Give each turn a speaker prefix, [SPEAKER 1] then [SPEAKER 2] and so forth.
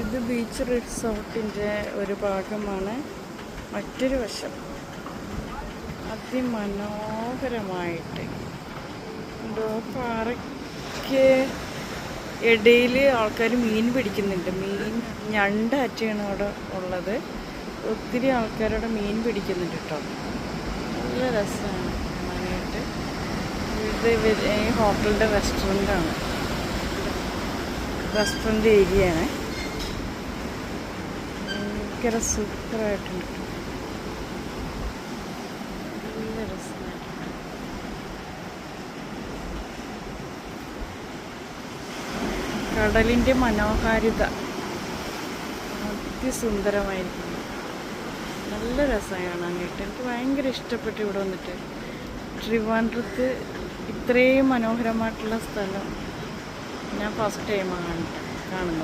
[SPEAKER 1] ഇത് ബീച്ച് റിസോർട്ടിൻ്റെ ഒരു ഭാഗമാണ്. മറ്റൊരു വശം അതിമനോഹരമായിട്ട് എന്തോ പാറയ്ക്ക് ഇടയിൽ ആൾക്കാർ മീൻ പിടിക്കുന്നുണ്ട്. ഞണ്ടാറ്റയാണ് അവിടെ ഉള്ളത്. ഒത്തിരി ആൾക്കാരവിടെ മീൻ പിടിക്കുന്നുണ്ട് കേട്ടോ. നല്ല രസമാണ് കാണാനായിട്ട്. ഇത് ഈ ഹോട്ടലിൻ്റെ റെസ്റ്റോറൻ്റാണ്. റെസ്റ്റോറൻ്റ് ഏരിയയാണ്. ഭയങ്കര സൂപ്പറായിട്ടുണ്ട്. നല്ല രസമായിട്ടുണ്ട്. കടലിൻ്റെ മനോഹാരിത അതിസുന്ദരമായിരിക്കുന്നു. നല്ല രസമാണ് കാണാനായിട്ട്. എനിക്ക് ഭയങ്കര ഇഷ്ടപ്പെട്ടു ഇവിടെ വന്നിട്ട്. ട്രിവാൻഡ്രത്ത് ഇത്രയും മനോഹരമായിട്ടുള്ള സ്ഥലം ഞാൻ ഫസ്റ്റ് ടൈമാണ് കാണുന്നത്.